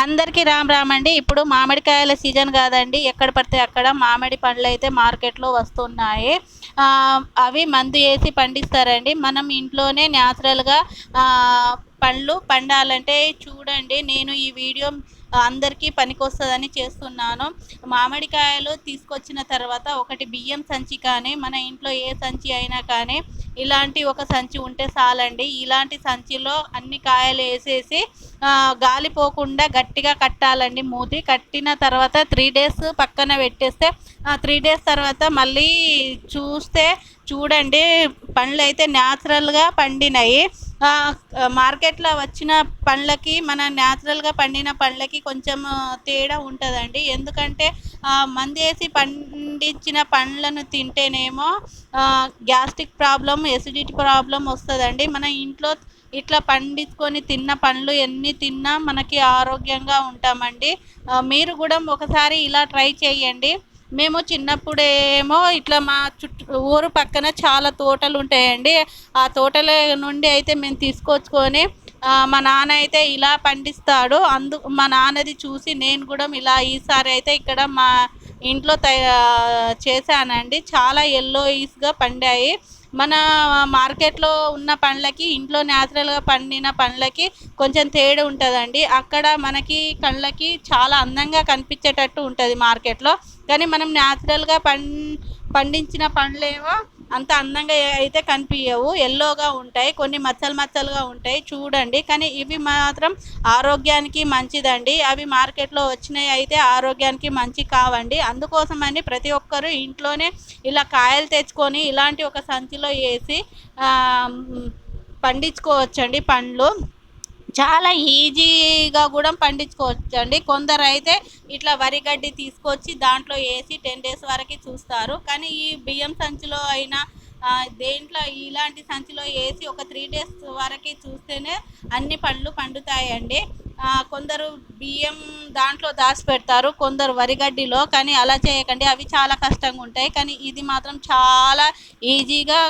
అందరికీ రామ్ రామ్ అండి. ఇప్పుడు మామిడికాయల సీజన్ కాదండి, ఎక్కడ పడితే అక్కడ మామిడి పండ్లు అయితే మార్కెట్లో వస్తున్నాయి. అవి మందు వేసి పండిస్తారండి. మనం ఇంట్లోనే న్యాచురల్గా పండ్లు పండాలంటే చూడండి, నేను ఈ వీడియో అందరికీ పనికొస్తుందని చేస్తున్నాను. మామిడికాయలు తీసుకొచ్చిన తర్వాత ఒకటి బియ్యం సంచి కానీ, మన ఇంట్లో ఏ సంచి అయినా కానీ ఇలాంటి ఒక సంచి ఉంటే చాలండి. ఇలాంటి సంచిలో అన్ని కాయలు వేసేసి గాలి పోకుండా గట్టిగా కట్టాలండి. మూతి కట్టిన తర్వాత 3 days పక్కన పెట్టేస్తే 3 days తర్వాత మళ్ళీ చూస్తే చూడండి, పండ్లు అయితే న్యాచురల్గా పండినాయి. మార్కెట్లో వచ్చిన పండ్లకి మన న్యాచురల్గా పండిన పండ్లకి కొంచెం తేడా ఉంటుందండి. ఎందుకంటే మందేసి పండించిన పండ్లను తింటేనేమో గ్యాస్ట్రిక్ ప్రాబ్లం, ఎసిడిటీ ప్రాబ్లం వస్తుందండి. మన ఇంట్లో ఇట్లా పండించుకొని తిన్న పండ్లు ఎన్ని తిన్నా మనకి ఆరోగ్యంగా ఉంటామండి. మీరు కూడా ఒకసారి ఇలా ట్రై చేయండి. మేము చిన్నప్పుడేమో ఇట్లా మా ఊరు పక్కన చాలా తోటలు ఉంటాయండి. ఆ తోటల నుండి అయితే మేము తీసుకొచ్చుకొని మా నాన్న అయితే ఇలా పండిస్తాడు. మా నాన్నది చూసి నేను కూడా ఇలా ఈసారి అయితే ఇక్కడ మా ఇంట్లో చేశానండి. చాలా ఎల్లోయిస్గా పండాయి. మన మార్కెట్లో ఉన్న పండ్లకి ఇంట్లో న్యాచురల్గా పండిన పండ్లకి కొంచెం తేడా ఉంటుందండి. అక్కడ మనకి కళ్ళకి చాలా అందంగా కనిపించేటట్టు ఉంటుంది మార్కెట్లో. కానీ మనం న్యాచురల్గా పండించిన పండ్లేమో అంత అందంగా అయితే కనిపించవు, ఎల్లోగా ఉంటాయి, కొన్ని మచ్చలు మచ్చలుగా ఉంటాయి చూడండి. కానీ ఇవి మాత్రం ఆరోగ్యానికి మంచిదండి. అవి మార్కెట్లో వచ్చినాయి అయితే ఆరోగ్యానికి మంచి కావండి. అందుకోసమని ప్రతి ఒక్కరూ ఇంట్లోనే ఇలా కాయలు తెచ్చుకొని ఇలాంటి ఒక సంచిలో వేసి పండించుకోవచ్చండి. పండ్లు చాలా ఈజీగా కూడా పండించుకోవచ్చండి. కొందరు అయితే ఇట్లా వరిగడ్డి తీసుకొచ్చి దాంట్లో వేసి 10 days వరకు చూస్తారు. కానీ ఈ బియ్యం సంచిలో అయినా దేంట్లో ఇలాంటి సంచిలో వేసి ఒక 3 days వరకు చూస్తేనే అన్ని పండ్లు పండుతాయండి. కొందరు బియ్యం దాంట్లో దాచిపెడతారు, కొందరు వరిగడ్డిలో. కానీ అలా చేయకండి, అవి చాలా కష్టంగా ఉంటాయి. కానీ ఇది మాత్రం చాలా ఈజీగా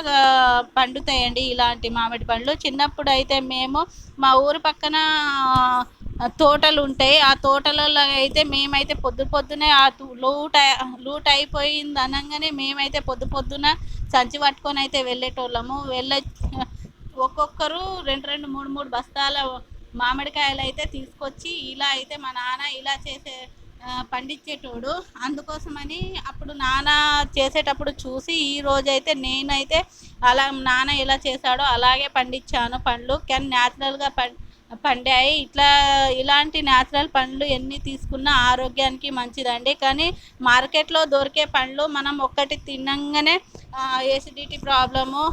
పండుతాయండి ఇలాంటి మామిడి పండ్లు. చిన్నప్పుడు అయితే మేము మా ఊరు పక్కన తోటలు ఉంటాయి. ఆ తోటలలో అయితే మేమైతే పొద్దునే లూట్ అయిపోయింది అనగానే మేమైతే పొద్దున సంచి పట్టుకొని అయితే వెళ్ళేటోళ్ళము. ఒక్కొక్కరు 2 3 బస్తాల మామిడికాయలు అయితే తీసుకొచ్చి ఇలా అయితే మా నాన్న ఇలా పండించేటోడు. అందుకోసమని అప్పుడు నాన్న చేసేటప్పుడు చూసి ఈ రోజైతే నేనైతే అలా నాన్న ఎలా చేశాడో అలాగే పండించాను పండ్లు. కానీ న్యాచురల్గా పండాయి. ఇలాంటి న్యాచురల్ పండ్లు ఎన్ని తీసుకున్నా ఆరోగ్యానికి మంచిదండి. కానీ మార్కెట్లో దొరికే పండ్లు మనం ఒక్కటి తినంగానే ఎసిడిటీ ప్రాబ్లము,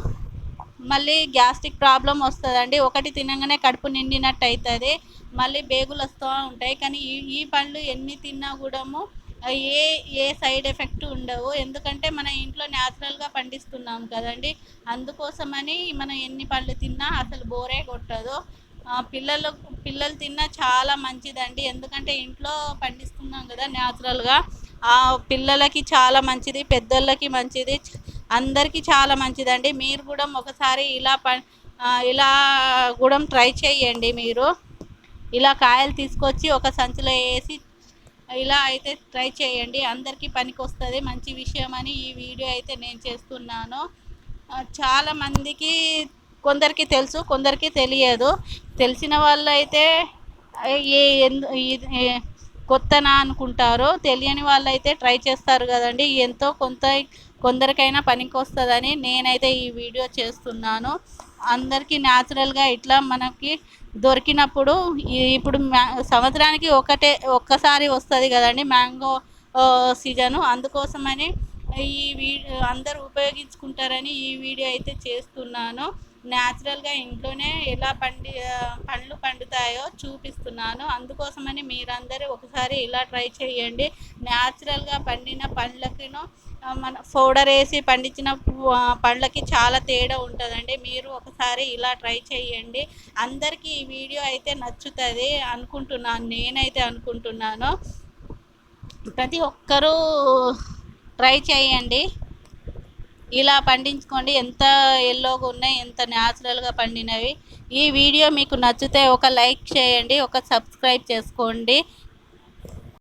మళ్ళీ గ్యాస్ట్రిక్ ప్రాబ్లం వస్తుందండి. ఒకటి తినగానే కడుపు నిండినట్టు అవుతుంది, మళ్ళీ బేగులు వస్తూ ఉంటాయి. కానీ ఈ పండ్లు ఎన్ని తిన్నా కూడా ఏ సైడ్ ఎఫెక్ట్ ఉండవు. ఎందుకంటే మన ఇంట్లో న్యాచురల్గా పండిస్తున్నాం కదండి. అందుకోసమని మనం ఎన్ని పండ్లు తిన్నా అసలు బోరే కొట్టదు. పిల్లలు తిన్నా చాలా మంచిదండి. ఎందుకంటే ఇంట్లో పండిస్తున్నాం కదా న్యాచురల్గా. పిల్లలకి చాలా మంచిది, పెద్దోళ్ళకి మంచిది, అందరికీ చాలా మంచిదండి. మీరు కూడా ఒకసారి ఇలా కూడా ట్రై చేయండి. మీరు ఇలా కాయలు తీసుకొచ్చి ఒక సంచిలో వేసి ఇలా అయితే ట్రై చేయండి, అందరికీ పనికి వస్తుంది. మంచి విషయం అని ఈ వీడియో అయితే నేను చేస్తున్నాను. చాలామందికి కొందరికి తెలుసు, కొందరికి తెలియదు. తెలిసిన వాళ్ళు అయితే కొత్తనా అనుకుంటారు, తెలియని వాళ్ళు అయితే ట్రై చేస్తారు కదండి. ఎంతో కొందరికైనా పనికి వస్తుందని నేనైతే ఈ వీడియో చేస్తున్నాను. అందరికీ న్యాచురల్గా ఇట్లా మనకి దొరికినప్పుడు ఇప్పుడు సంవత్సరానికి ఒక్కసారి వస్తుంది కదండి మ్యాంగో సీజను. అందుకోసమని అందరూ ఉపయోగించుకుంటారని ఈ వీడియో అయితే చేస్తున్నాను. న్యాచురల్గా ఇంట్లోనే ఎలా పండ్లు పండుతాయో చూపిస్తున్నాను. అందుకోసమని మీరందరూ ఒకసారి ఇలా ట్రై చేయండి. న్యాచురల్గా పండిన పండ్లకిను మన పౌడర్ వేసి పండించిన పండ్లకి చాలా తేడా ఉంటుందండి. మీరు ఒకసారి ఇలా ట్రై చేయండి. అందరికీ ఈ వీడియో అయితే నచ్చుతుంది అనుకుంటున్నాను, నేనైతే అనుకుంటున్నాను. ప్రతి ఒక్కరూ ట్రై చేయండి. ఇలా పండించుకోండి. ఎంత ఎల్లోగా ఉన్నాయి, ఎంత న్యాచురల్గా పండినవి. ఈ వీడియో మీకు నచ్చితే ఒక లైక్ చేయండి, ఒక సబ్స్క్రైబ్ చేసుకోండి.